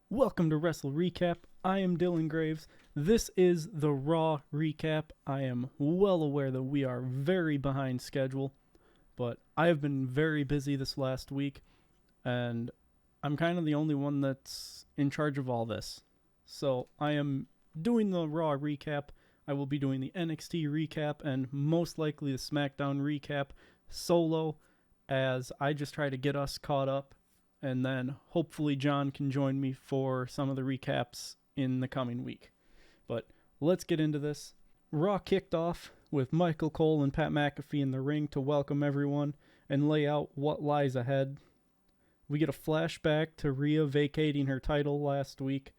Welcome to WrestleRecap. I am Dylan Graives. This is the Raw recap. I am well aware that we are very behind schedule, but I have been very busy this last week, and I'm kind of the only one that's in charge of all this. So I am doing the Raw recap. I will be doing the NXT recap and most likely the SmackDown recap solo as I just try to get us caught up, and then hopefully John can join me for some of the recaps in the coming week. But let's get into this. Raw kicked off with Michael Cole and Pat McAfee in the ring to welcome everyone and lay out what lies ahead. We get a flashback to Rhea vacating her title last week,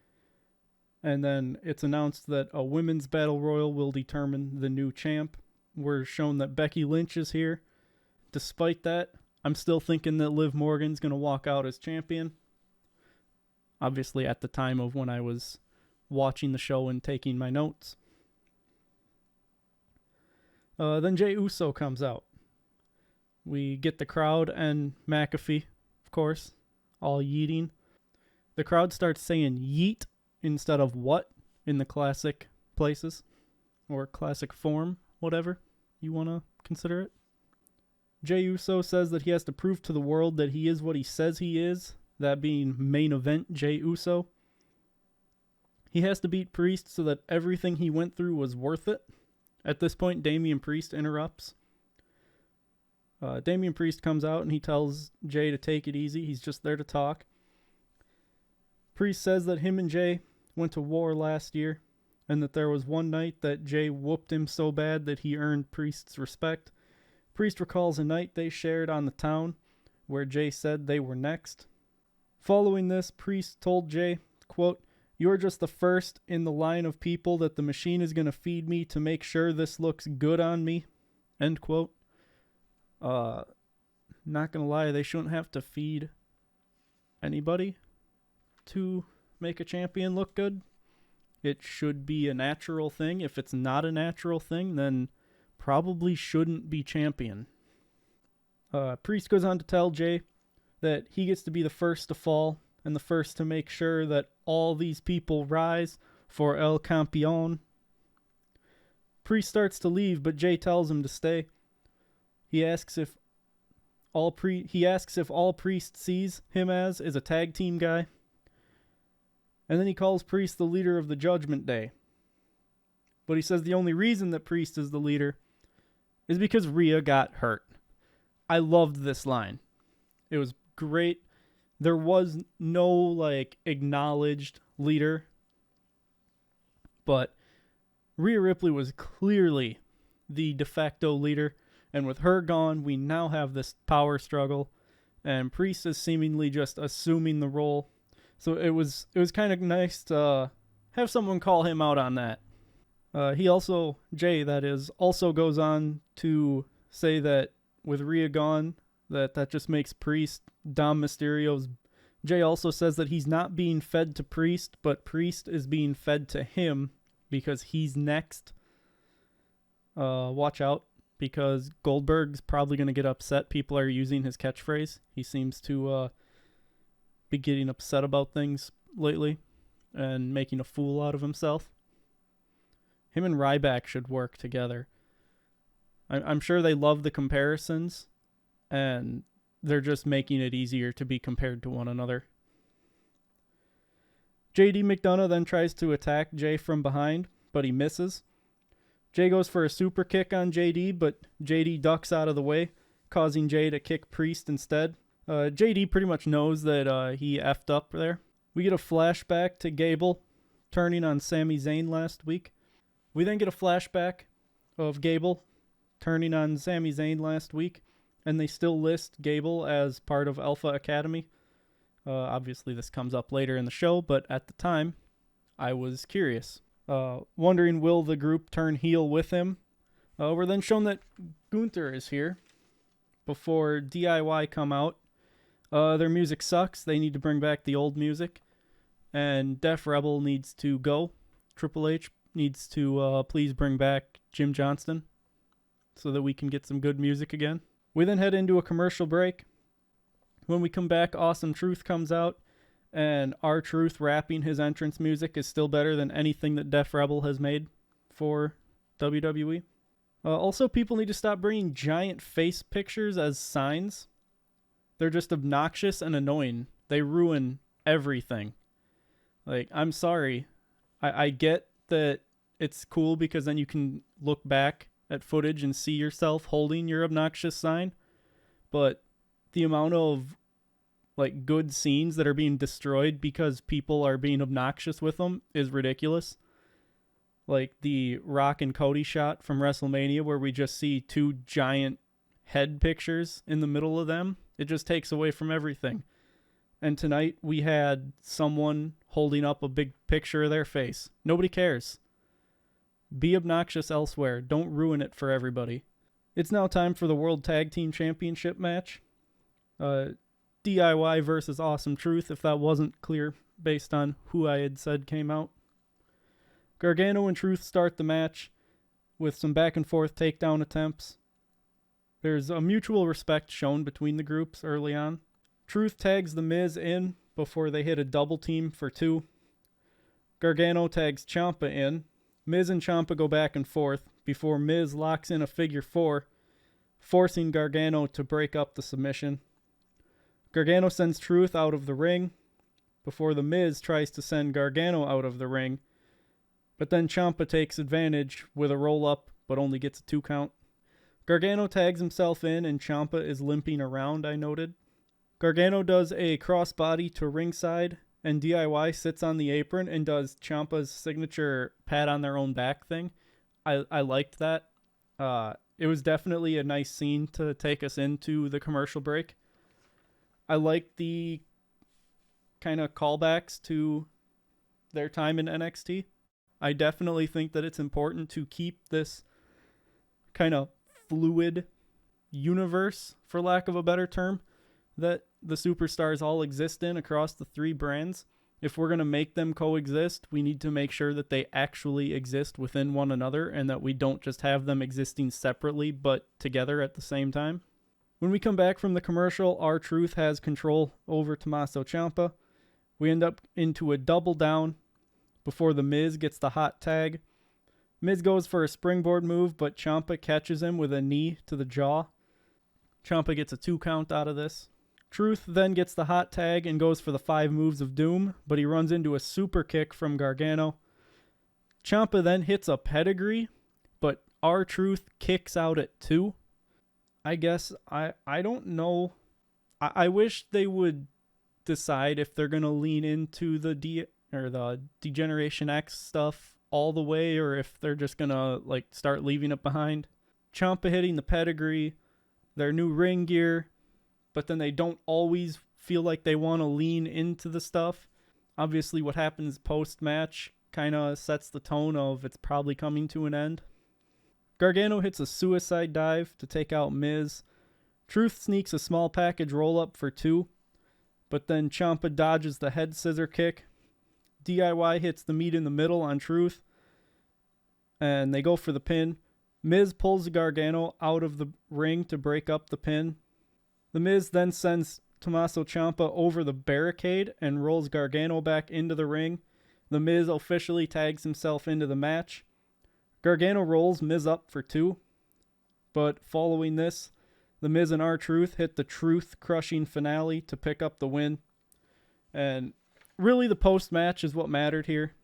and then it's announced that a women's battle royal will determine the new champ. We're shown that Becky Lynch is here. Despite that, I'm still thinking that Liv Morgan's going to walk out as champion. Obviously, at the time of when I was watching the show and taking my notes. Then Jey Uso comes out. We get the crowd and McAfee, of course, all yeeting. The crowd starts saying yeet instead of what in the classic places, or classic form, whatever you want to consider it. Jey Uso says that he has to prove to the world that he is what he says he is, that being main event Jey Uso. He has to beat Priest so that everything he went through was worth it. At this point, Damian Priest interrupts. Damian Priest comes out and he tells Jey to take it easy. He's just there to talk. Priest says that him and Jey went to war last year, and that there was one night that Jey whooped him so bad that he earned Priest's respect. Priest recalls a night they shared on the town where Jey said they were next. Following this, Priest told Jey, quote, "You're just the first in the line of people that the machine is going to feed me to make sure this looks good on me." End quote. Not going to lie, they shouldn't have to feed anybody to make a champion look good. It should be a natural thing. If it's not a natural thing, then probably shouldn't be champion. Priest goes on to tell Jey that he gets to be the first to fall and the first to make sure that all these people rise for El Campeon. Priest starts to leave, but Jey tells him to stay. He asks if all Priest sees him as is a tag team guy. And then he calls Priest the leader of the Judgment Day. But he says the only reason that Priest is the leader is because Rhea got hurt. I loved this line. It was great. There was no, acknowledged leader. But Rhea Ripley was clearly the de facto leader. And with her gone, we now have this power struggle. And Priest is seemingly just assuming the role. So it was kind of nice to have someone call him out on that. Jey, that is, also goes on to say that with Rhea gone, that just makes Priest Dom Mysterio's. Jey also says that he's not being fed to Priest, but Priest is being fed to him because he's next. Watch out, because Goldberg's probably going to get upset. People are using his catchphrase. He seems to be getting upset about things lately and making a fool out of himself. Him and Ryback should work together. I'm sure they love the comparisons, and they're just making it easier to be compared to one another. JD McDonough then tries to attack Jey from behind, but he misses. Jey goes for a super kick on JD, but JD ducks out of the way, causing Jey to kick Priest instead. JD pretty much knows that he effed up there. We get a flashback to Gable turning on Sami Zayn last week. We then get a flashback of Gable turning on Sami Zayn last week, and they still list Gable as part of Alpha Academy. Obviously, this comes up later in the show, but at the time, I was curious. Wondering, will the group turn heel with him? We're then shown that Gunther is here before DIY come out. Their music sucks. They need to bring back the old music. And Def Rebel needs to go. Triple H needs to please bring back Jim Johnston so that we can get some good music again. We then head into a commercial break. When we come back, Awesome Truth comes out And R-Truth rapping his entrance music is still better than anything that Def Rebel has made for WWE. Also, people need to stop bringing giant face pictures as signs. They're just obnoxious and annoying. They ruin everything. Like, I'm sorry. I get that it's cool because then you can look back at footage and see yourself holding your obnoxious sign. But the amount of like good scenes that are being destroyed because people are being obnoxious with them is ridiculous. Like the Rock and Cody shot from WrestleMania where we just see two giant head pictures in the middle of them. It just takes away from everything. And tonight we had someone holding up a big picture of their face. Nobody cares. Be obnoxious elsewhere. Don't ruin it for everybody. It's now time for the World Tag Team Championship match. DIY versus Awesome Truth, if that wasn't clear based on who I had said came out. Gargano and Truth start the match with some back and forth takedown attempts. There's a mutual respect shown between the groups early on. Truth tags The Miz in before they hit a double team for 2. Gargano tags Ciampa in. Miz and Ciampa go back and forth before Miz locks in a figure 4, forcing Gargano to break up the submission. Gargano sends Truth out of the ring before The Miz tries to send Gargano out of the ring, but then Ciampa takes advantage with a roll-up but only gets a 2 count. Gargano tags himself in and Ciampa is limping around, I noted. Gargano does a crossbody to ringside, and DIY sits on the apron and does Ciampa's signature pat on their own back thing. I liked that. It was definitely a nice scene to take us into the commercial break. I liked the kind of callbacks to their time in NXT. I definitely think that it's important to keep this kind of fluid universe, for lack of a better term, that the superstars all exist in across the 3 brands. If we're going to make them coexist, we need to make sure that they actually exist within one another and that we don't just have them existing separately but together at the same time. When we come back from the commercial, R-Truth has control over Tommaso Ciampa. We end up into a double down before The Miz gets the hot tag. Miz goes for a springboard move, but Ciampa catches him with a knee to the jaw. Ciampa gets a 2 count out of this. Truth then gets the hot tag and goes for the 5 moves of doom, but he runs into a super kick from Gargano. Ciampa then hits a pedigree, but R-Truth kicks out at 2. I guess I don't know. I wish they would decide if they're going to lean into the Degeneration X stuff all the way or if they're just going to like start leaving it behind. Ciampa hitting the pedigree, their new ring gear, but then they don't always feel like they want to lean into the stuff. Obviously, what happens post-match kind of sets the tone of it's probably coming to an end. Gargano hits a suicide dive to take out Miz. Truth sneaks a small package roll-up for 2, but then Ciampa dodges the head scissor kick. DIY hits the meat in the middle on Truth, and they go for the pin. Miz pulls Gargano out of the ring to break up the pin. The Miz then sends Tommaso Ciampa over the barricade and rolls Gargano back into the ring. The Miz officially tags himself into the match. Gargano rolls Miz up for 2, but following this, The Miz and R-Truth hit the truth-crushing finale to pick up the win. And really the post-match is what mattered here.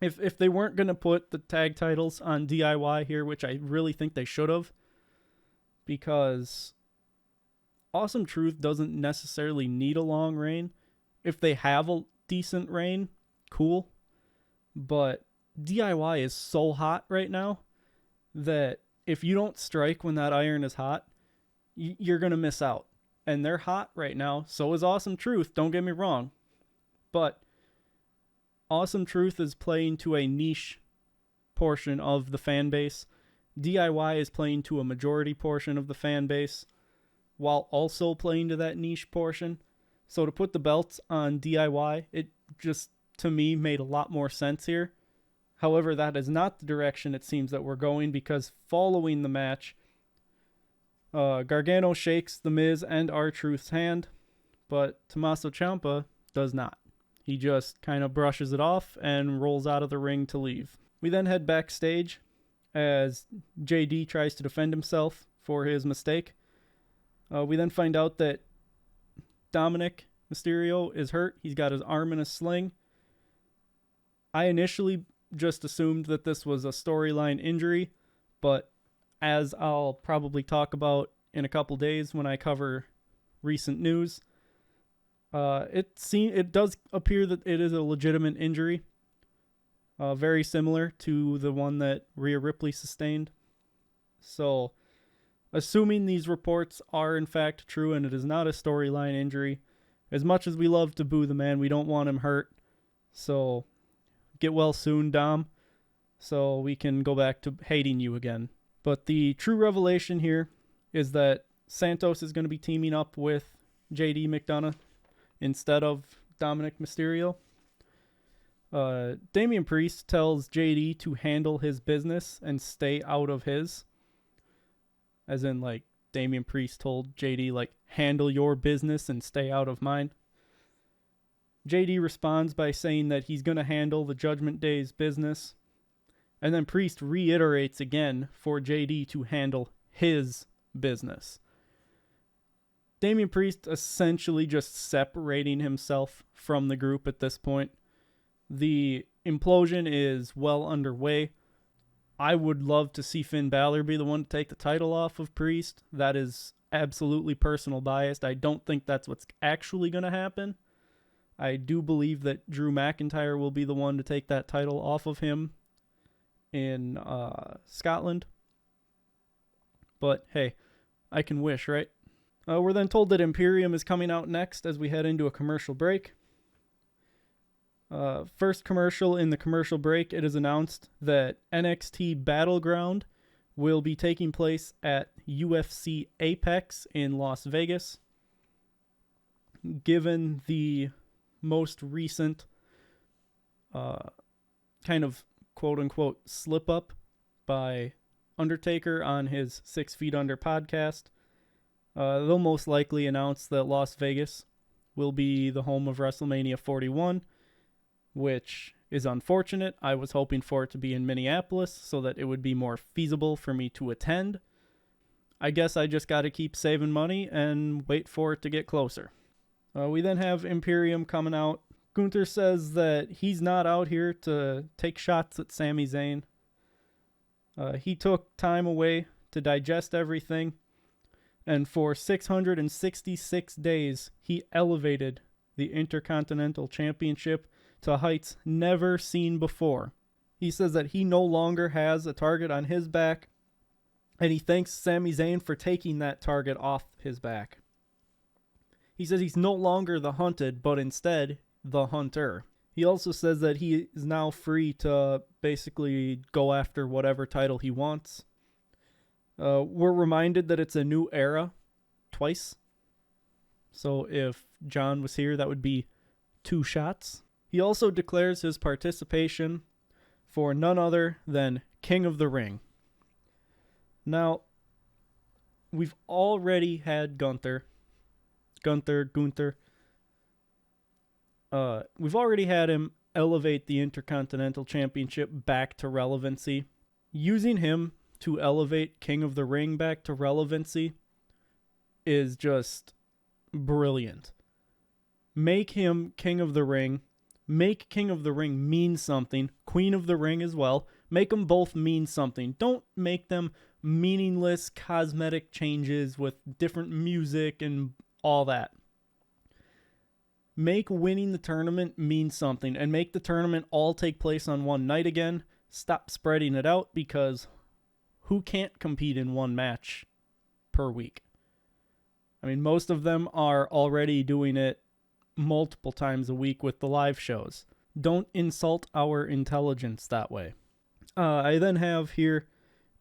If they weren't going to put the tag titles on DIY here, which I really think they should have, because Awesome Truth doesn't necessarily need a long reign. If they have a decent reign, cool. But DIY is so hot right now that if you don't strike when that iron is hot, you're going to miss out. And they're hot right now. So is Awesome Truth, don't get me wrong. But Awesome Truth is playing to a niche portion of the fan base. DIY is playing to a majority portion of the fan base, while also playing to that niche portion. So to put the belts on DIY, it just, to me, made a lot more sense here. However, that is not the direction it seems that we're going, because following the match, Gargano shakes The Miz and R-Truth's hand, but Tommaso Ciampa does not. He just kind of brushes it off and rolls out of the ring to leave. We then head backstage as JD tries to defend himself for his mistake. We then find out that Dominic Mysterio is hurt. He's got his arm in a sling. I initially just assumed that this was a storyline injury, but as I'll probably talk about in a couple days when I cover recent news, it does appear that it is a legitimate injury, very similar to the one that Rhea Ripley sustained. So, assuming these reports are in fact true and it is not a storyline injury, as much as we love to boo the man, we don't want him hurt. So, get well soon, Dom, so we can go back to hating you again. But the true revelation here is that Santos is going to be teaming up with JD McDonough instead of Dominic Mysterio. Damian Priest tells JD to handle his business and stay out of his. As in, like, Damian Priest told JD, like, handle your business and stay out of mine. JD responds by saying that he's going to handle the Judgment Day's business. And then Priest reiterates again for JD to handle his business. Damian Priest essentially just separating himself from the group at this point. The implosion is well underway. I would love to see Finn Balor be the one to take the title off of Priest. That is absolutely personal bias. I don't think that's what's actually going to happen. I do believe that Drew McIntyre will be the one to take that title off of him in Scotland. But hey, I can wish, right? We're then told that Imperium is coming out next as we head into a commercial break. First commercial in the commercial break, it is announced that NXT Battleground will be taking place at UFC Apex in Las Vegas. Given the most recent kind of quote-unquote slip-up by Undertaker on his 6 Feet Under podcast, they'll most likely announce that Las Vegas will be the home of WrestleMania 41, which is unfortunate. I was hoping for it to be in Minneapolis so that it would be more feasible for me to attend. I guess I just got to keep saving money and wait for it to get closer. We then have Imperium coming out. Gunther says that he's not out here to take shots at Sami Zayn. He took time away to digest everything, and for 666 days, he elevated the Intercontinental Championship to heights never seen before. He says that he no longer has a target on his back, and he thanks Sami Zayn for taking that target off his back. He says he's no longer the hunted, but instead the hunter. He also says that he is now free to basically go after whatever title he wants. We're reminded that it's a new era twice. So if John was here, that would be 2 shots. He also declares his participation for none other than King of the Ring. Now, we've already had Gunther. We've already had him elevate the Intercontinental Championship back to relevancy. Using him to elevate King of the Ring back to relevancy is just brilliant. Make him King of the Ring. Make King of the Ring mean something. Queen of the Ring as well. Make them both mean something. Don't make them meaningless cosmetic changes with different music and all that. Make winning the tournament mean something and make the tournament all take place on one night again. Stop spreading it out, because who can't compete in one match per week? I mean, most of them are already doing it multiple times a week with the live shows. Don't insult our intelligence that way. I then have here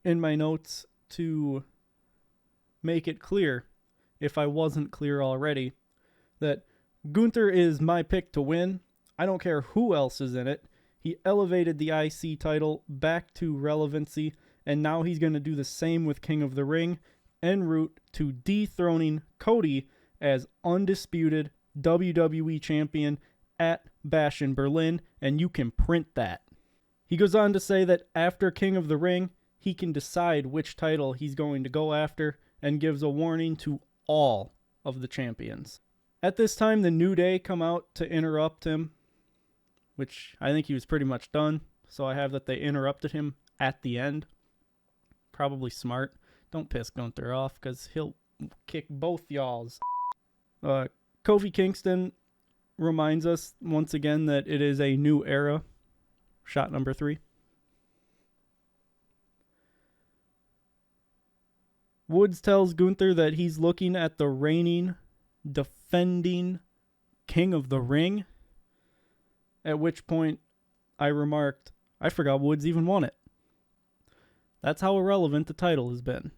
in my notes to make it clear, if I wasn't clear already, that Gunther is my pick to win. I don't care who else is in it. He elevated the IC title back to relevancy, and now he's going to do the same with King of the Ring, en route to dethroning Cody as undisputed WWE champion at Bash in Berlin, and you can print that. He goes on to say that after King of the Ring, he can decide which title he's going to go after and gives a warning to all of the champions. At this time, the New Day come out to interrupt him, which I think he was pretty much done. So I have that they interrupted him at the end. Probably smart. Don't piss Gunther off because he'll kick both y'all's. Kofi Kingston reminds us once again that it is a new era. Shot number 3. Woods tells Gunther that he's looking at the reigning, defending King of the Ring. At which point I remarked, I forgot Woods even won it. That's how irrelevant the title has been.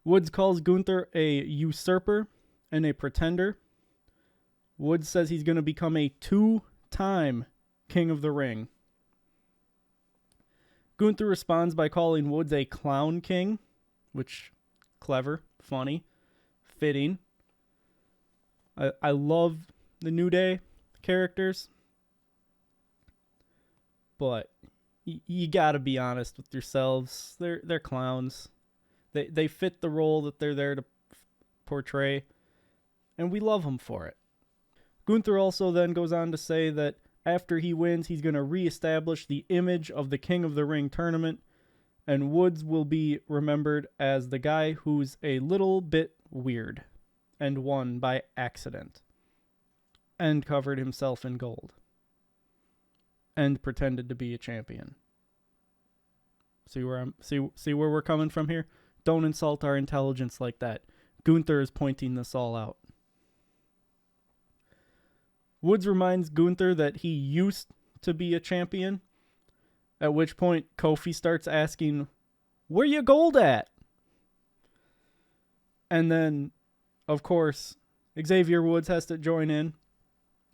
Woods calls Gunther a usurper and a pretender. Woods says he's going to become a 2-time King of the Ring. Gunther responds by calling Woods a clown king, which, clever, funny, fitting. I love the New Day characters, but you gotta be honest with yourselves. They're clowns. They fit the role that they're there to portray, and we love them for it. Gunther also then goes on to say that after he wins, he's going to reestablish the image of the King of the Ring tournament, and Woods will be remembered as the guy who's a little bit weird and won by accident and covered himself in gold and pretended to be a champion. See where we're coming from here? Don't insult our intelligence like that. Gunther is pointing this all out. Woods reminds Gunther that he used to be a champion, at which point Kofi starts asking, "Where you gold at?" And then, of course, Xavier Woods has to join in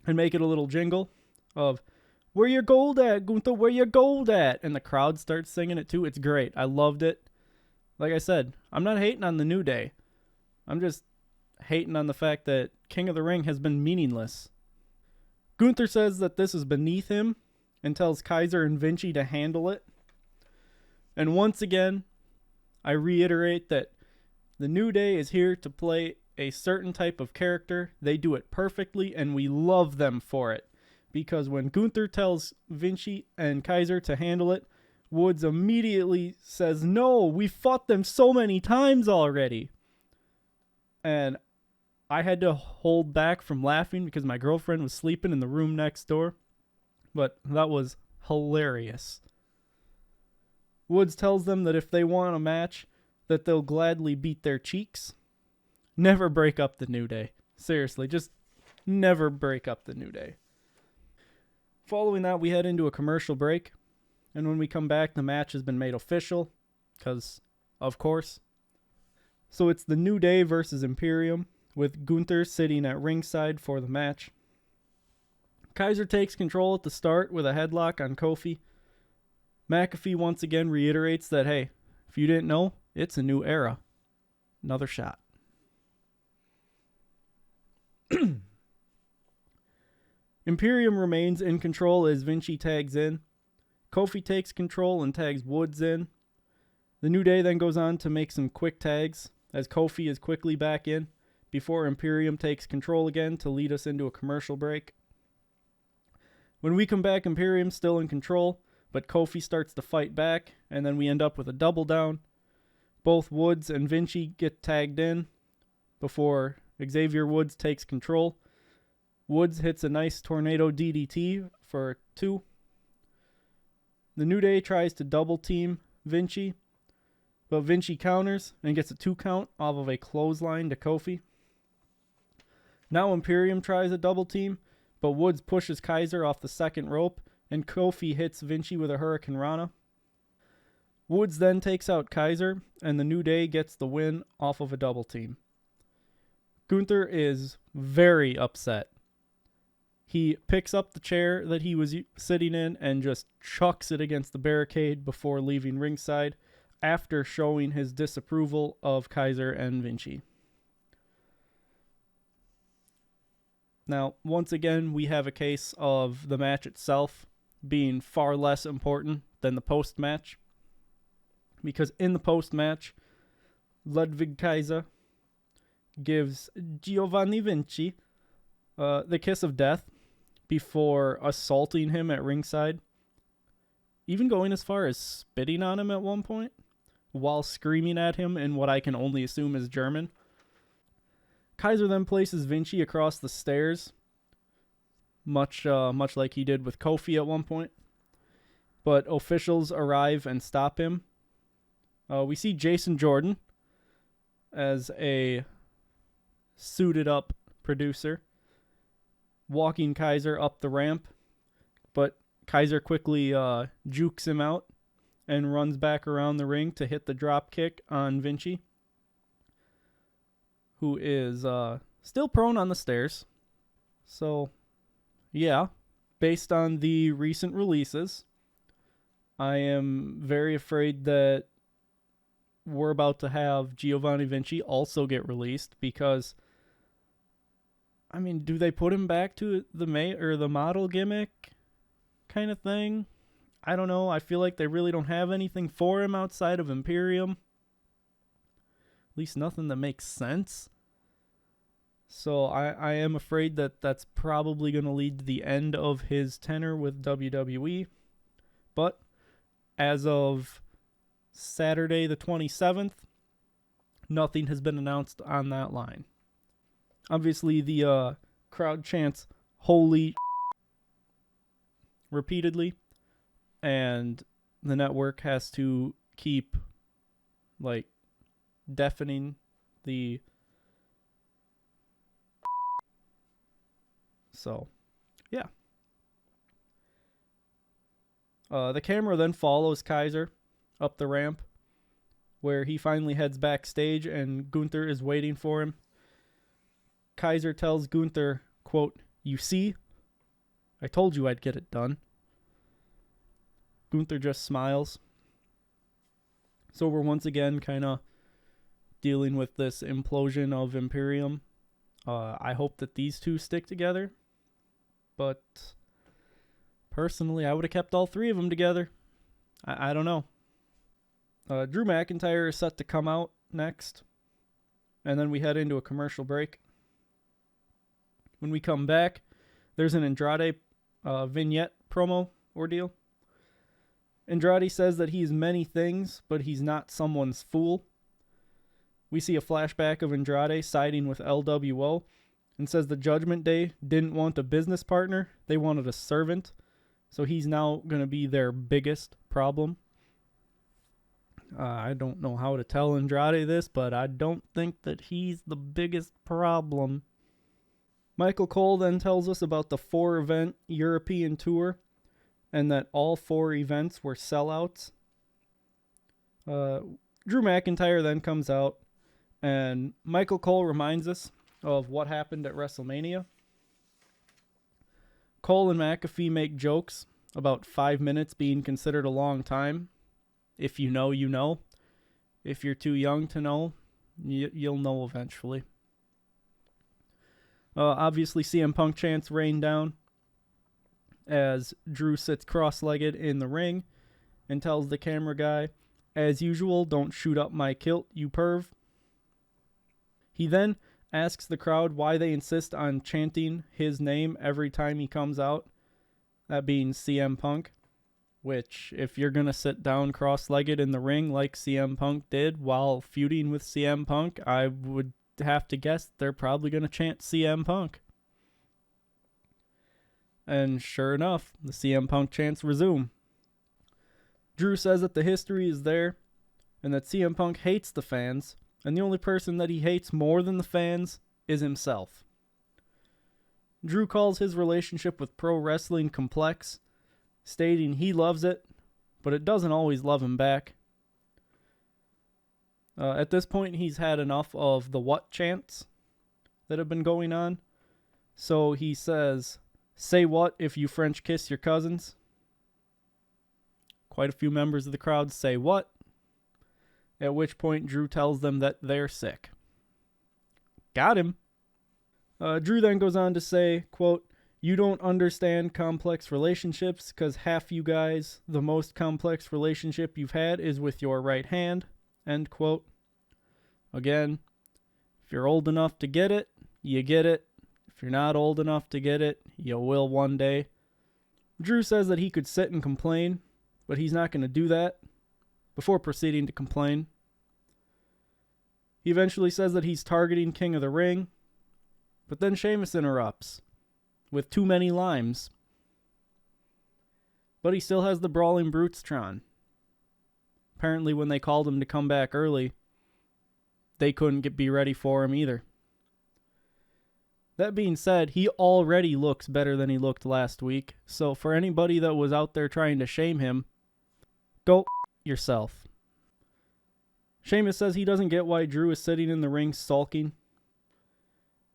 and make it a little jingle of, "Where your gold at, Gunther? Where your gold at?" And the crowd starts singing it too. It's great. I loved it. Like I said, I'm not hating on the New Day. I'm just hating on the fact that King of the Ring has been meaningless. Gunther says that this is beneath him and tells Kaiser and Vinci to handle it. And once again, I reiterate that the New Day is here to play a certain type of character. They do it perfectly, and we love them for it. Because when Gunther tells Vinci and Kaiser to handle it, Woods immediately says, "No, we fought them so many times already." And I had to hold back from laughing because my girlfriend was sleeping in the room next door. But that was hilarious. Woods tells them that if they want a match, that they'll gladly beat their cheeks. Never break up the New Day. Seriously, just never break up the New Day. Following that, we head into a commercial break. And when we come back, the match has been made official. Because, of course. So it's the New Day versus Imperium, with Gunther sitting at ringside for the match. Kaiser takes control at the start with a headlock on Kofi. McAfee once again reiterates that, hey, if you didn't know, it's a new era. Another shot. Imperium remains in control as Vinci tags in. Kofi takes control and tags Woods in. The New Day then goes on to make some quick tags as Kofi is quickly back in before Imperium takes control again to lead us into a commercial break. When we come back, Imperium's still in control, but Kofi starts to fight back, and then we end up with a double down. Both Woods and Vinci get tagged in before Xavier Woods takes control. Woods hits a nice tornado DDT for 2. The New Day tries to double team Vinci, but Vinci counters and gets a 2 count off of a clothesline to Kofi. Now Imperium tries a double team, but Woods pushes Kaiser off the second rope, and Kofi hits Vinci with a Hurricane Rana. Woods then takes out Kaiser, and the New Day gets the win off of a double team. Gunther is very upset. He picks up the chair that he was sitting in and just chucks it against the barricade before leaving ringside after showing his disapproval of Kaiser and Vinci. Now, once again, we have a case of the match itself being far less important than the post-match. Because in the post-match, Ludwig Kaiser gives Giovanni Vinci the kiss of death before assaulting him at ringside, even going as far as spitting on him at one point while screaming at him in what I can only assume is German. Kaiser then places Vinci across the stairs, much like he did with Kofi at one point. But officials arrive and stop him. We see Jason Jordan as a suited up producer walking Kaiser up the ramp, but Kaiser quickly jukes him out and runs back around the ring to hit the drop kick on Vinci, who is still prone on the stairs. So, yeah, based on the recent releases, I am very afraid that we're about to have Giovanni Vinci also get released because, I mean, do they put him back to the model gimmick kind of thing? I don't know. I feel like they really don't have anything for him outside of Imperium. At least nothing that makes sense. So I am afraid that that's probably going to lead to the end of his tenure with WWE. But as of Saturday the 27th, nothing has been announced on that line. Obviously, the crowd chants "Holy" repeatedly, and the network has to keep, like, deafening the... So, yeah. The camera then follows Kaiser up the ramp, where he finally heads backstage and Gunther is waiting for him. Kaiser tells Gunther, quote, "You see? I told you I'd get it done." Gunther just smiles. So we're once again kind of dealing with this implosion of Imperium. I hope that these two stick together. But personally, I would have kept all three of them together. I don't know. Drew McIntyre is set to come out next. And then we head into a commercial break. When we come back, there's an Andrade vignette promo ordeal. Andrade says that he's many things, but he's not someone's fool. We see a flashback of Andrade siding with LWO and says the Judgment Day didn't want a business partner, they wanted a servant. So he's now going to be their biggest problem. I don't know how to tell Andrade this, but I don't think that he's the biggest problem. Michael Cole then tells us about the 4-event European tour and that all 4 events were sellouts. Drew McIntyre then comes out and Michael Cole reminds us of what happened at WrestleMania. Cole and McAfee make jokes about 5 minutes being considered a long time. If you know, you know. If you're too young to know, you'll know eventually. Obviously, CM Punk chants rain down as Drew sits cross-legged in the ring and tells the camera guy, "As usual, don't shoot up my kilt, you perv." He then asks the crowd why they insist on chanting his name every time he comes out, that being CM Punk, which, if you're going to sit down cross-legged in the ring like CM Punk did while feuding with CM Punk, I would have to guess they're probably going to chant CM Punk. And sure enough, the CM Punk chants resume. Drew says that the history is there and that CM Punk hates the fans, and the only person that he hates more than the fans is himself. Drew calls his relationship with pro wrestling complex, stating he loves it, but it doesn't always love him back. At this point, he's had enough of the what chants that have been going on. So he says, "Say what if you French kiss your cousins?" Quite a few members of the crowd say what, at which point Drew tells them that they're sick. Got him. Drew then goes on to say, quote, "You don't understand complex relationships because half you guys, the most complex relationship you've had is with your right hand," end quote. Again, if you're old enough to get it, you get it. If you're not old enough to get it, you will one day. Drew says that he could sit and complain, but he's not going to do that before proceeding to complain. He eventually says that he's targeting King of the Ring, but then Sheamus interrupts with too many limes. But he still has the Brawling Brutes-tron. Apparently when they called him to come back early, they couldn't be ready for him either. That being said, he already looks better than he looked last week, so for anybody that was out there trying to shame him, go yourself. Sheamus says he doesn't get why Drew is sitting in the ring sulking.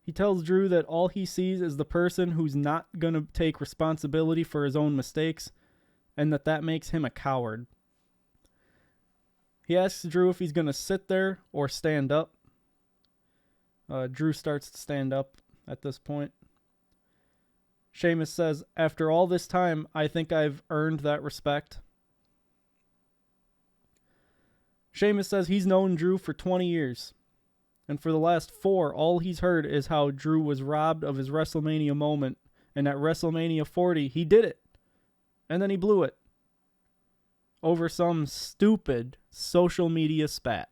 He tells Drew that all he sees is the person who's not going to take responsibility for his own mistakes, and that makes him a coward. He asks Drew if he's going to sit there or stand up. Drew starts to stand up at this point. Sheamus says, "After all this time, I think I've earned that respect." Sheamus says he's known Drew for 20 years. And for the last 4, all he's heard is how Drew was robbed of his WrestleMania moment. And at WrestleMania 40, he did it. And then he blew it. Over some stupid social media spat.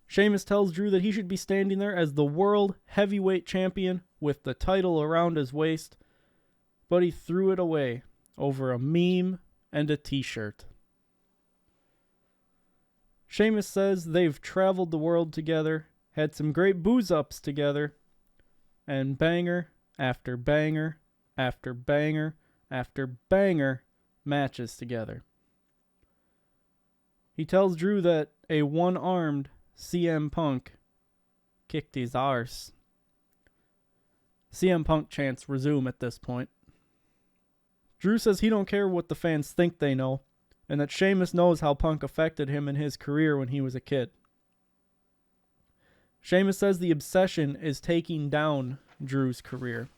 Sheamus tells Drew that he should be standing there as the World Heavyweight Champion with the title around his waist. But he threw it away over a meme and a t-shirt. Sheamus says they've traveled the world together, had some great booze-ups together, and banger after banger after banger after banger matches together. He tells Drew that a one-armed CM Punk kicked his arse. CM Punk chants resume at this point. Drew says he don't care what the fans think they know, and that Sheamus knows how Punk affected him in his career when he was a kid. Sheamus says the obsession is taking down Drew's career.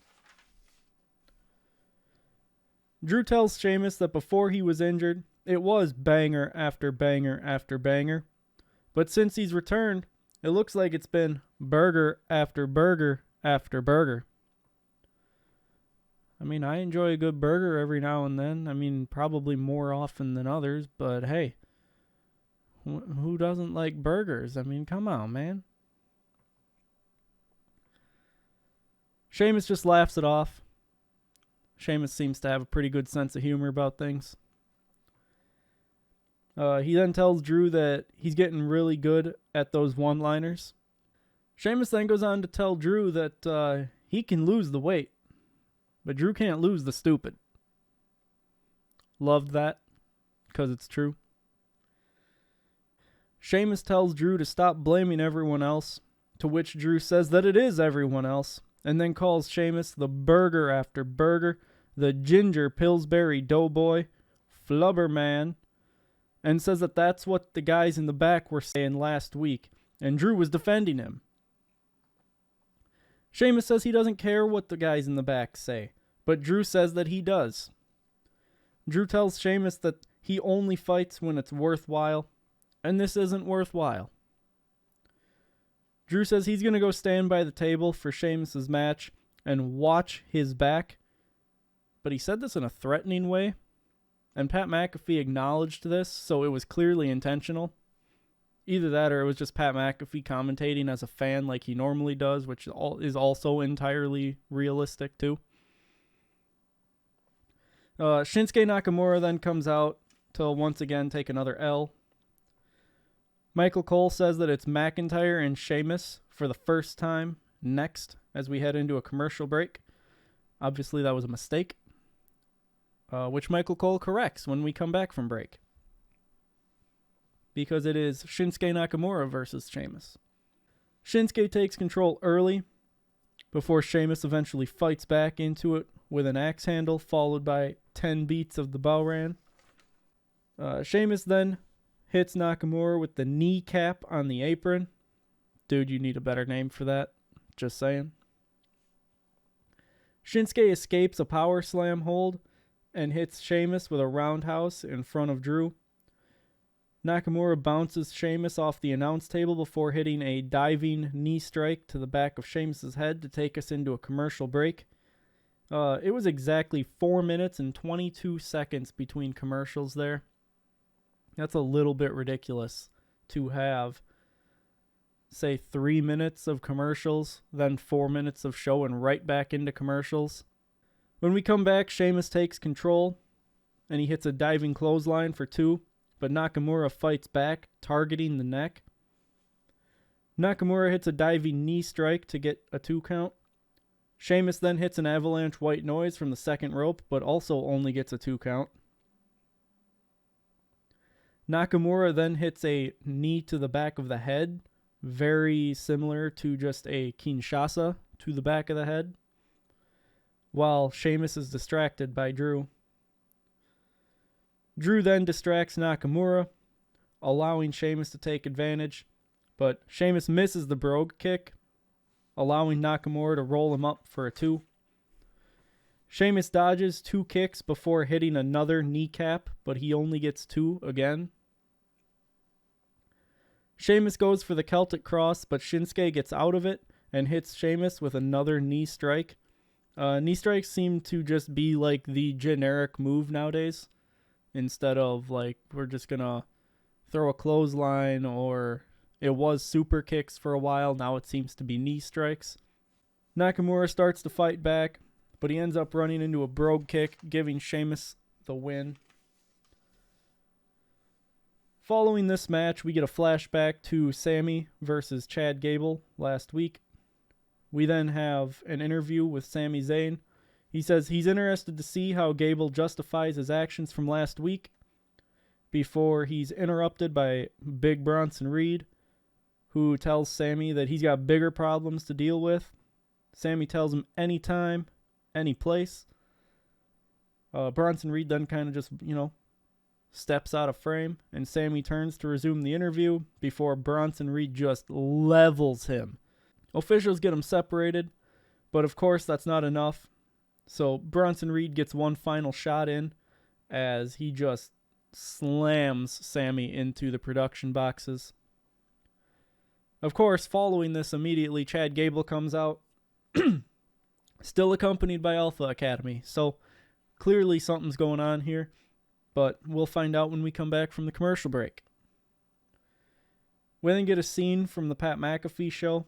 Drew tells Sheamus that before he was injured, it was banger after banger after banger, but since he's returned, it looks like it's been burger after burger after burger. I mean, I enjoy a good burger every now and then. I mean, probably more often than others, but hey, who doesn't like burgers? I mean, come on, man. Sheamus just laughs it off. Sheamus seems to have a pretty good sense of humor about things. He then tells Drew that he's getting really good at those one-liners. Sheamus then goes on to tell Drew that he can lose the weight, but Drew can't lose the stupid. Loved that, because it's true. Sheamus tells Drew to stop blaming everyone else, to which Drew says that it is everyone else, and then calls Sheamus the burger after burger, the ginger Pillsbury doughboy, flubber man, and says that that's what the guys in the back were saying last week, and Drew was defending him. Sheamus says he doesn't care what the guys in the back say, but Drew says that he does. Drew tells Sheamus that he only fights when it's worthwhile, and this isn't worthwhile. Drew says he's going to go stand by the table for Sheamus' match and watch his back, but he said this in a threatening way, and Pat McAfee acknowledged this, so it was clearly intentional. Either that or it was just Pat McAfee commentating as a fan like he normally does, which is also entirely realistic too. Shinsuke Nakamura then comes out to once again take another L. Michael Cole says that it's McIntyre and Sheamus for the first time next as we head into a commercial break. Obviously that was a mistake, which Michael Cole corrects when we come back from break. Because it is Shinsuke Nakamura versus Sheamus. Shinsuke takes control early before Sheamus eventually fights back into it with an axe handle followed by 10 beats of the Bowran. Sheamus then hits Nakamura with the kneecap on the apron. Dude, you need a better name for that. Just saying. Shinsuke escapes a power slam hold and hits Sheamus with a roundhouse in front of Drew. Nakamura bounces Sheamus off the announce table before hitting a diving knee strike to the back of Sheamus' head to take us into a commercial break. It was exactly 4 minutes and 22 seconds between commercials there. That's a little bit ridiculous to have, say, 3 minutes of commercials, then 4 minutes of show and right back into commercials. When we come back, Sheamus takes control and he hits a diving clothesline for 2, but Nakamura fights back, targeting the neck. Nakamura hits a diving knee strike to get a 2 count. Sheamus then hits an avalanche white noise from the second rope, but also only gets a 2 count. Nakamura then hits a knee to the back of the head, very similar to just a Kinshasa to the back of the head, while Sheamus is distracted by Drew. Drew then distracts Nakamura, allowing Sheamus to take advantage, but Sheamus misses the brogue kick, allowing Nakamura to roll him up for a 2. Sheamus dodges 2 kicks before hitting another kneecap, but he only gets 2 again. Sheamus goes for the Celtic Cross, but Shinsuke gets out of it and hits Sheamus with another knee strike. Knee strikes seem to just be like the generic move nowadays, instead of like we're just gonna throw a clothesline, or it was super kicks for a while, now it seems to be knee strikes. Nakamura starts to fight back, but he ends up running into a brogue kick, giving Sheamus the win. Following this match, we get a flashback to Sami versus Chad Gable last week. We then have an interview with Sami Zayn. He says he's interested to see how Gable justifies his actions from last week before he's interrupted by Big Bronson Reed, who tells Sami that he's got bigger problems to deal with. Sami tells him anytime, any place. Bronson Reed then kind of just, steps out of frame, and Sami turns to resume the interview before Bronson Reed just levels him. Officials get them separated, but of course that's not enough. So Bronson Reed gets one final shot in as he just slams Sami into the production boxes. Of course, following this immediately, Chad Gable comes out, still accompanied by Alpha Academy. So clearly something's going on here, but we'll find out when we come back from the commercial break. We then get a scene from the Pat McAfee show.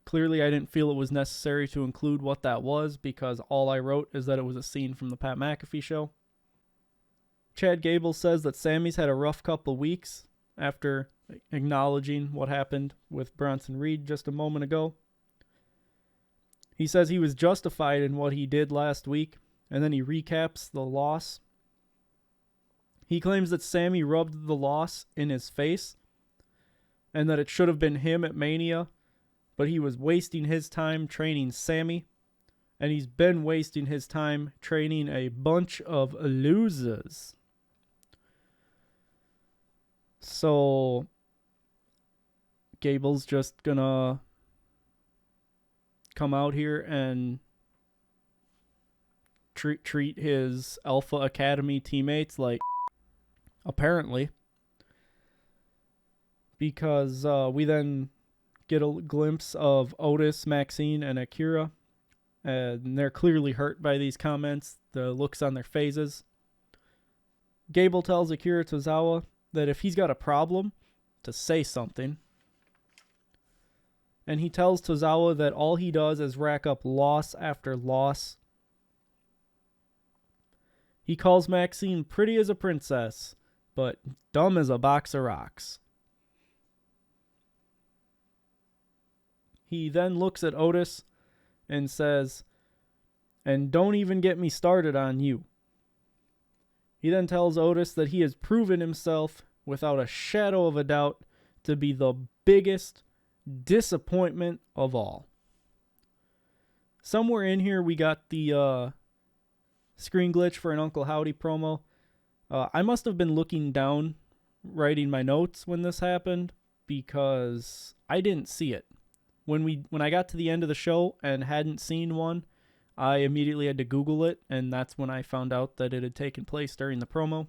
Clearly, I didn't feel it was necessary to include what that was because all I wrote is that it was a scene from the Pat McAfee show. Chad Gable says that Sami's had a rough couple weeks after acknowledging what happened with Bronson Reed just a moment ago. He says he was justified in what he did last week, and then he recaps the loss. He claims that Sami rubbed the loss in his face and that it should have been him at Mania, but he was wasting his time training Sami, and he's been wasting his time training a bunch of losers. So Gable's just gonna come out here and treat his Alpha Academy teammates like apparently, because we then get a glimpse of Otis, Maxine, and Akira, and they're clearly hurt by these comments, the looks on their faces. Gable tells Akira Tozawa that if he's got a problem, to say something. And he tells Tozawa that all he does is rack up loss after loss. He calls Maxine pretty as a princess, but dumb as a box of rocks. He then looks at Otis and says, "And don't even get me started on you." He then tells Otis that he has proven himself without a shadow of a doubt to be the biggest disappointment of all. Somewhere in here we got the screen glitch for an Uncle Howdy promo. I must have been looking down, writing my notes when this happened, because I didn't see it. When I got to the end of the show and hadn't seen one, I immediately had to Google it, and that's when I found out that it had taken place during the promo.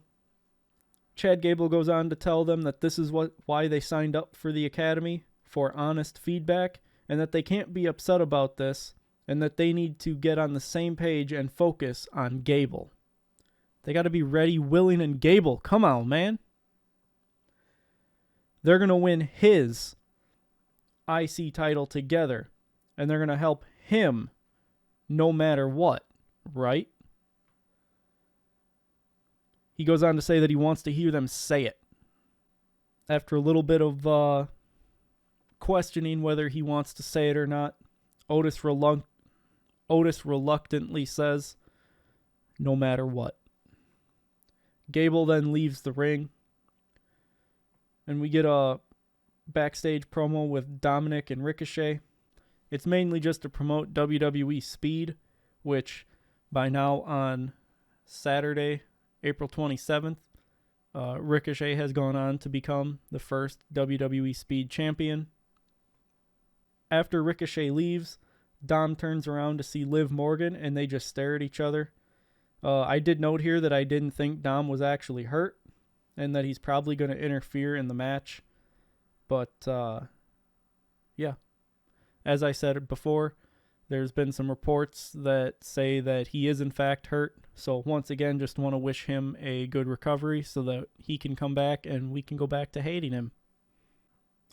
Chad Gable goes on to tell them that this is why they signed up for the Academy, for honest feedback, and that they can't be upset about this, and that they need to get on the same page and focus on Gable. They got to be ready, willing, and Gable. Come on, man. They're going to win his IC title together, and they're going to help him no matter what, right? He goes on to say that he wants to hear them say it. After a little bit of questioning whether he wants to say it or not, Otis reluctantly says, no matter what. Gable then leaves the ring, and we get a backstage promo with Dominic and Ricochet. It's mainly just to promote WWE Speed, which by now on Saturday, April 27th, Ricochet has gone on to become the first WWE Speed champion. After Ricochet leaves, Dom turns around to see Liv Morgan, and they just stare at each other. I did note here that I didn't think Dom was actually hurt, and that he's probably going to interfere in the match. But, yeah. As I said before, there's been some reports that say that he is in fact hurt. So once again, just want to wish him a good recovery so that he can come back and we can go back to hating him.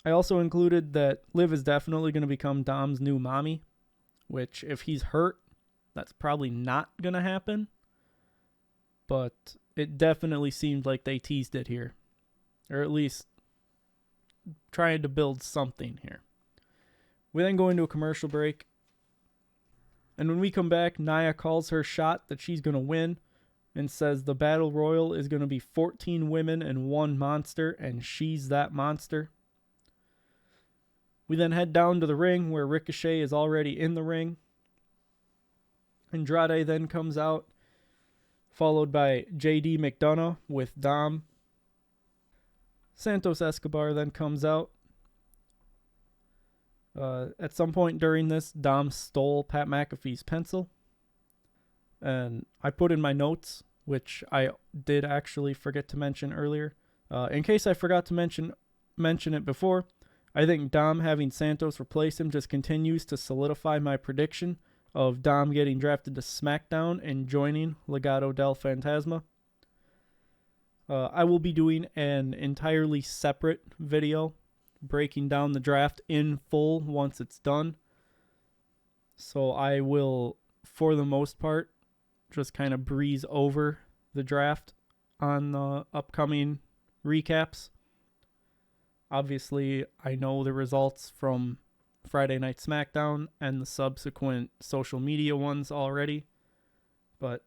I also included that Liv is definitely going to become Dom's new mommy, which if he's hurt, that's probably not going to happen. But it definitely seemed like they teased it here. Or at least trying to build something here. We then go into a commercial break. And when we come back, Nia calls her shot that she's going to win and says the Battle Royal is going to be 14 women and 1 monster, and she's that monster. We then head down to the ring where Ricochet is already in the ring. Andrade then comes out, followed by JD McDonough with Dom. Santos Escobar then comes out. At some point during this, Dom stole Pat McAfee's pencil. And I put in my notes, which I did actually forget to mention earlier. In case I forgot to mention it before, I think Dom having Santos replace him just continues to solidify my prediction of Dom getting drafted to SmackDown and joining Legado del Fantasma. I will be doing an entirely separate video breaking down the draft in full once it's done. So I will, for the most part, just kind of breeze over the draft on the upcoming recaps. Obviously, I know the results from Friday Night SmackDown and the subsequent social media ones already. But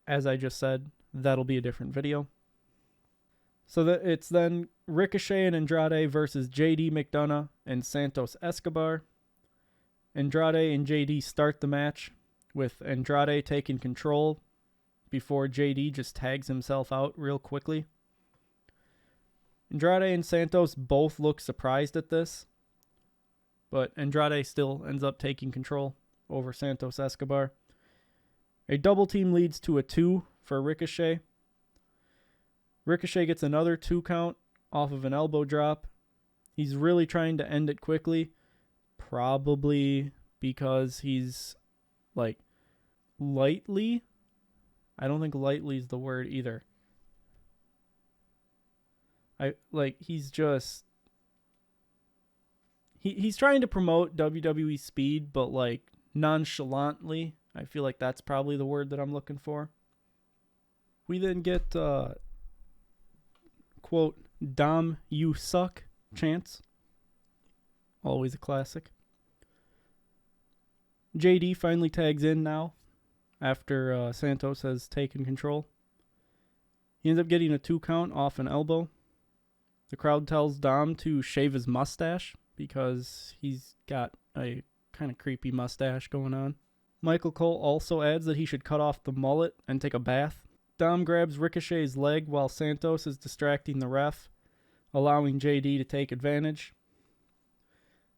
as I just said, that'll be a different video. So that it's then Ricochet and Andrade versus JD McDonough and Santos Escobar. Andrade and JD start the match with Andrade taking control before JD just tags himself out real quickly. Andrade and Santos both look surprised at this, but Andrade still ends up taking control over Santos Escobar. A double team leads to a 2 for Ricochet. Ricochet gets another 2 count off of an elbow drop. He's really trying to end it quickly, probably because he's lightly. I don't think lightly is the word either. He's just he's trying to promote WWE Speed, but nonchalantly. I feel like that's probably the word that I'm looking for. We then get quote, Dom, you suck chants. Always a classic. JD finally tags in now after Santos has taken control. He ends up getting a 2 count off an elbow. The crowd tells Dom to shave his mustache because he's got a kind of creepy mustache going on. Michael Cole also adds that he should cut off the mullet and take a bath. Dom grabs Ricochet's leg while Santos is distracting the ref, allowing JD to take advantage.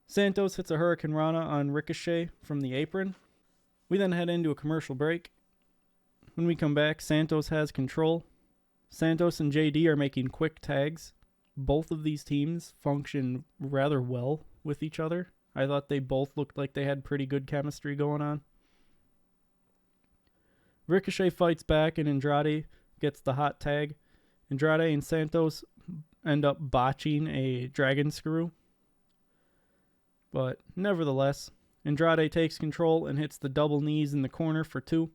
Santos hits a Hurricane Rana on Ricochet from the apron. We then head into a commercial break. When we come back, Santos has control. Santos and JD are making quick tags. Both of these teams function rather well with each other. I thought they both looked like they had pretty good chemistry going on. Ricochet fights back and Andrade gets the hot tag. Andrade and Santos end up botching a dragon screw. But nevertheless, Andrade takes control and hits the double knees in the corner for 2.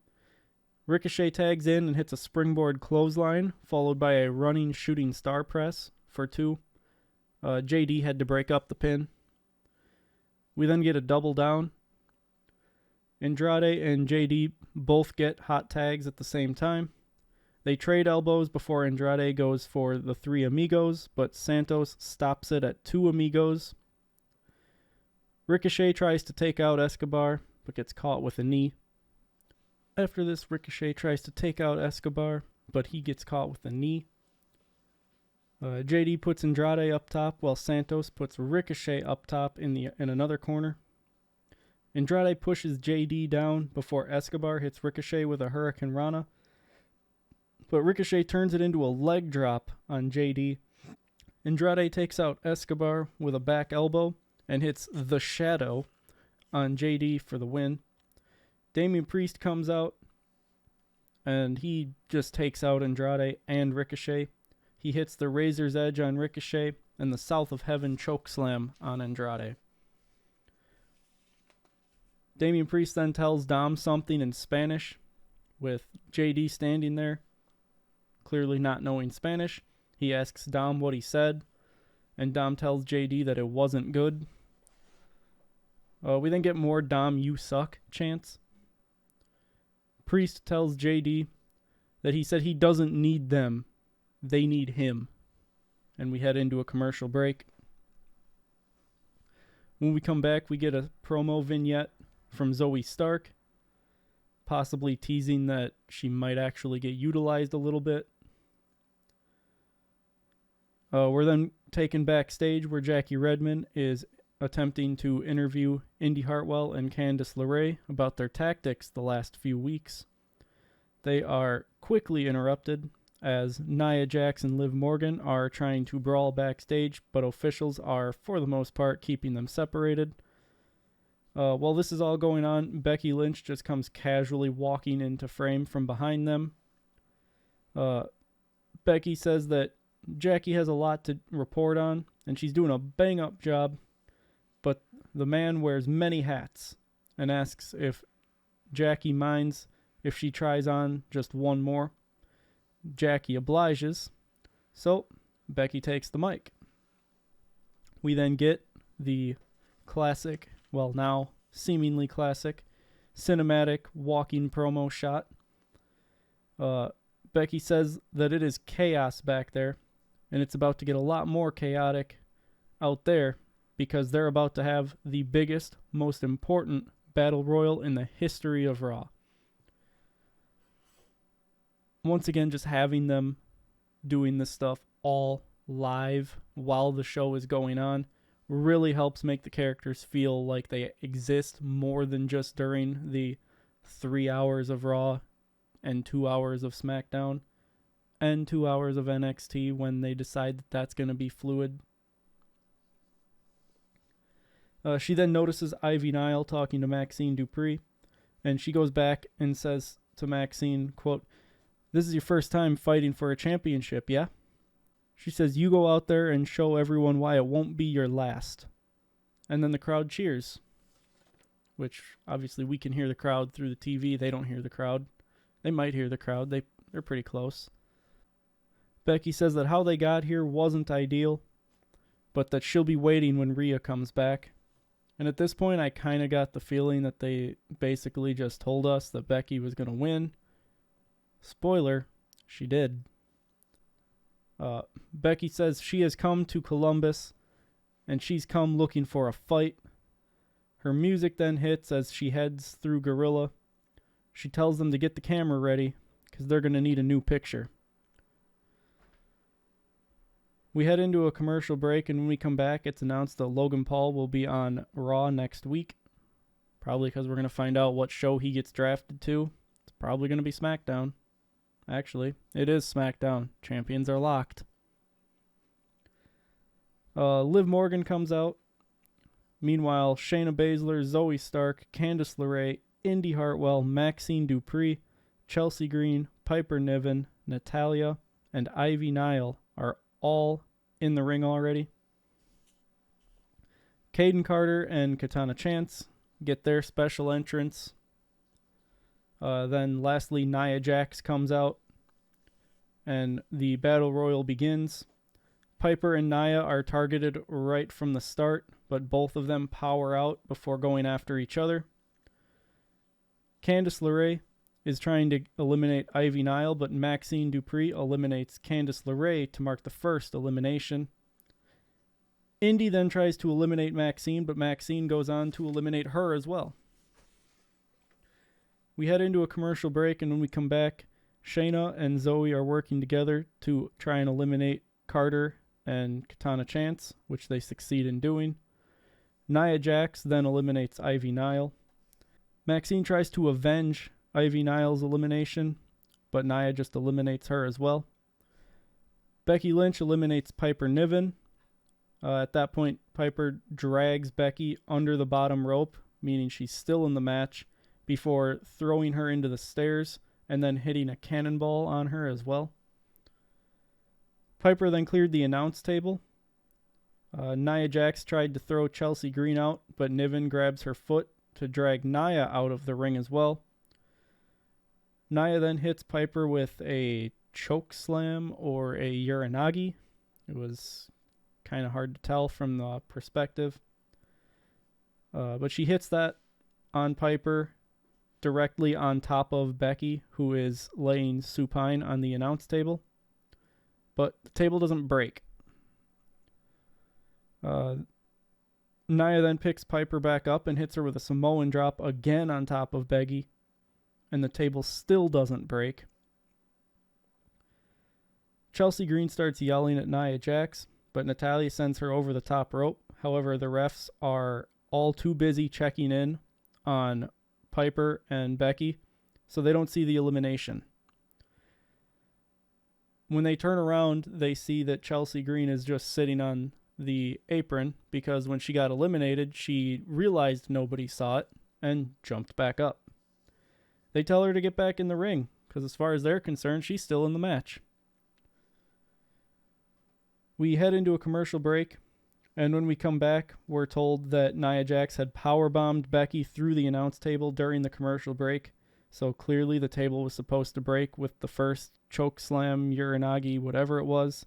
Ricochet tags in and hits a springboard clothesline, followed by a running shooting star press for 2. JD had to break up the pin. We then get a double down. Andrade and JD both get hot tags at the same time. They trade elbows before Andrade goes for the 3 amigos, but Santos stops it at 2 amigos. Ricochet tries to take out Escobar, but gets caught with a knee. After this, Ricochet tries to take out Escobar, but he gets caught with a knee. JD puts Andrade up top, while Santos puts Ricochet up top in another corner. Andrade pushes JD down before Escobar hits Ricochet with a Hurricane Rana. But Ricochet turns it into a leg drop on JD. Andrade takes out Escobar with a back elbow and hits the Shadow on JD for the win. Damian Priest comes out and he just takes out Andrade and Ricochet. He hits the Razor's Edge on Ricochet and the South of Heaven chokeslam on Andrade. Damian Priest then tells Dom something in Spanish, with JD standing there, clearly not knowing Spanish. He asks Dom what he said, and Dom tells JD that it wasn't good. We then get more Dom you suck chants. Priest tells JD that he said he doesn't need them, they need him. And we head into a commercial break. When we come back, we get a promo vignette from Zoe Stark, possibly teasing that she might actually get utilized a little bit. We're then taken backstage where Jackie Redmond is attempting to interview Indy Hartwell and Candice LeRae about their tactics the last few weeks. They are quickly interrupted as Nia Jax and Liv Morgan are trying to brawl backstage, but officials are, for the most part, keeping them separated. While this is all going on, Becky Lynch just comes casually walking into frame from behind them. Becky says that Jackie has a lot to report on, and she's doing a bang-up job, but the man wears many hats and asks if Jackie minds if she tries on just one more. Jackie obliges, so Becky takes the mic. We then get the classic, well now seemingly classic, cinematic walking promo shot. Becky says that it is chaos back there, and it's about to get a lot more chaotic out there because they're about to have the biggest, most important battle royal in the history of Raw. Once again, just having them doing this stuff all live while the show is going on really helps make the characters feel like they exist more than just during the 3 hours of Raw and 2 hours of SmackDown and 2 hours of NXT when they decide that that's going to be fluid. She then notices Ivy Nile talking to Maxine Dupree, and she goes back and says to Maxine, quote, "This is your first time fighting for a championship, yeah?" She says, "You go out there and show everyone why it won't be your last." And then the crowd cheers, which obviously we can hear the crowd through the TV. They don't hear the crowd. They might hear the crowd. They're pretty close. Becky says that how they got here wasn't ideal, but that she'll be waiting when Rhea comes back. And at this point, I kind of got the feeling that they basically just told us that Becky was going to win. Spoiler, she did. Becky says she has come to Columbus, and she's come looking for a fight. Her music then hits as she heads through Gorilla. She tells them to get the camera ready, because they're going to need a new picture. We head into a commercial break, and when we come back, it's announced that Logan Paul will be on Raw next week. Probably because we're going to find out what show he gets drafted to. It's probably going to be SmackDown. Actually, it is SmackDown. Champions are locked. Liv Morgan comes out. Meanwhile, Shayna Baszler, Zoe Stark, Candice LeRae, Indy Hartwell, Maxine Dupree, Chelsea Green, Piper Niven, Natalya, and Ivy Nile are all in the ring already. Caden Carter and Katana Chance get their special entrance. Then lastly, Nia Jax comes out, and the Battle Royal begins. Piper and Nia are targeted right from the start, but both of them power out before going after each other. Candice LeRae is trying to eliminate Ivy Nile, but Maxine Dupree eliminates Candice LeRae to mark the first elimination. Indy then tries to eliminate Maxine, but Maxine goes on to eliminate her as well. We head into a commercial break, and when we come back, Shayna and Zoe are working together to try and eliminate Carter and Katana Chance, which they succeed in doing. Nia Jax then eliminates Ivy Nile. Maxine tries to avenge Ivy Nile's elimination, but Nia just eliminates her as well. Becky Lynch eliminates Piper Niven. At that point, Piper drags Becky under the bottom rope, meaning she's still in the match, before throwing her into the stairs and then hitting a cannonball on her as well. Piper then cleared the announce table. Nia Jax tried to throw Chelsea Green out, but Niven grabs her foot to drag Nia out of the ring as well. Nia then hits Piper with a choke slam or a uranagi. It was kind of hard to tell from the perspective. But she hits that on Piper directly on top of Becky, who is laying supine on the announce table. But the table doesn't break. Nia then picks Piper back up and hits her with a Samoan drop again on top of Becky, and the table still doesn't break. Chelsea Green starts yelling at Nia Jax, but Natalya sends her over the top rope. However, the refs are all too busy checking in on Piper and Becky, so they don't see the elimination. When they turn around, they see that Chelsea Green is just sitting on the apron because when she got eliminated, she realized nobody saw it and jumped back up. They tell her to get back in the ring because as far as they're concerned, she's still in the match. We head into a commercial break, and when we come back, we're told that Nia Jax had powerbombed Becky through the announce table during the commercial break. So clearly the table was supposed to break with the first choke slam, uranagi, whatever it was.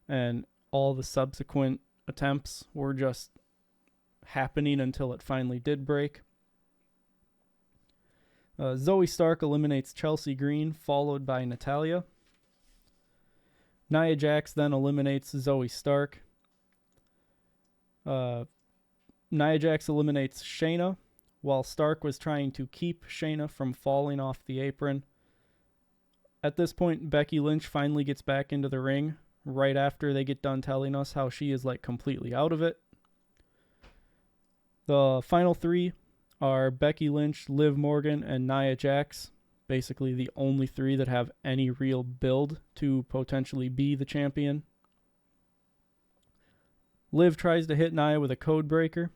And all the subsequent attempts were just happening until it finally did break. Zoe Stark eliminates Chelsea Green, followed by Natalya. Nia Jax then eliminates Zoe Stark. Nia Jax eliminates Shayna, while Stark was trying to keep Shayna from falling off the apron. At this point, Becky Lynch finally gets back into the ring, right after they get done telling us how she is like completely out of it. The final three are Becky Lynch, Liv Morgan, and Nia Jax. Basically the only three that have any real build to potentially be the champion. Liv tries to hit Nia with a code breaker,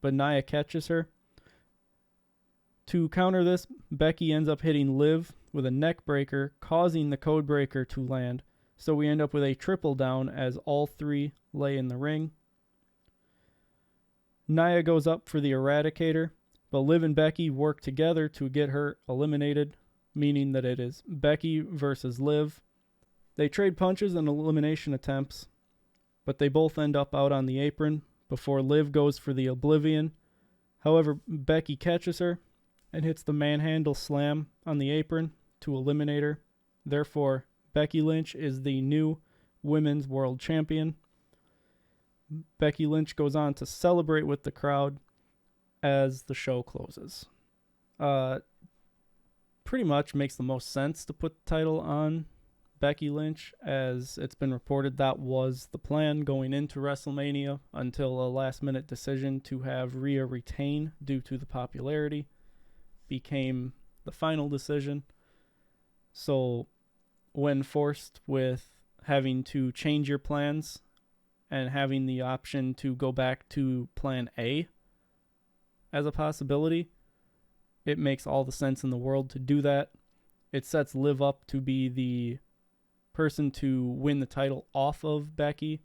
but Nia catches her. To counter this, Becky ends up hitting Liv with a neck breaker, causing the code breaker to land. So we end up with a triple down as all three lay in the ring. Nia goes up for the Eradicator, but Liv and Becky work together to get her eliminated, meaning that it is Becky versus Liv. They trade punches and elimination attempts, but they both end up out on the apron before Liv goes for the Oblivion. However, Becky catches her and hits the manhandle slam on the apron to eliminate her. Therefore, Becky Lynch is the new Women's World Champion. Becky Lynch goes on to celebrate with the crowd as the show closes. Pretty much makes the most sense to put the title on Becky Lynch, as it's been reported that was the plan going into WrestleMania until a last-minute decision to have Rhea retain due to the popularity became the final decision. So when forced with having to change your plans and having the option to go back to plan A as a possibility, it makes all the sense in the world to do that. It sets Liv up to be the person to win the title off of Becky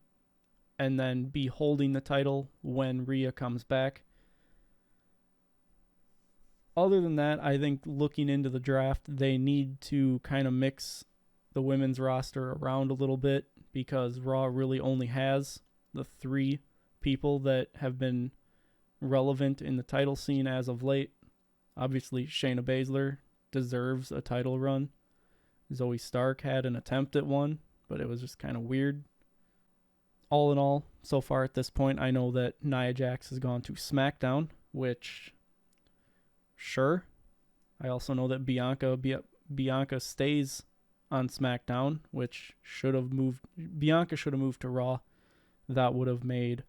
and then be holding the title when Rhea comes back. Other than that, I think looking into the draft, they need to kind of mix the women's roster around a little bit, because Raw really only has the 3 people that have been relevant in the title scene as of late. Obviously, Shayna Baszler deserves a title run. Zoe Stark had an attempt at one, but it was just kind of weird. All in all, so far at this point, I know that Nia Jax has gone to SmackDown, which, sure. I also know that Bianca stays on SmackDown, which Bianca should have moved to Raw. That would have made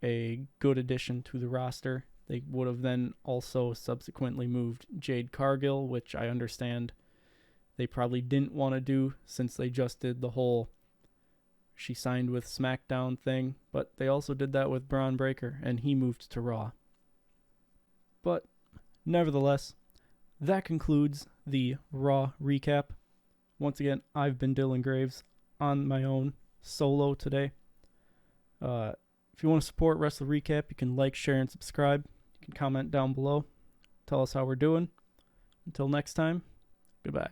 a good addition to the roster. They would have then also subsequently moved Jade Cargill, which I understand they probably didn't want to do since they just did the whole she signed with SmackDown thing, but they also did that with Braun Breaker, and he moved to Raw. But nevertheless, that concludes the Raw recap. Once again, I've been Dylan Graives on my own solo today. If you want to support WrestleRecap, you can like, share, and subscribe. You can comment down below. Tell us how we're doing. Until next time, goodbye.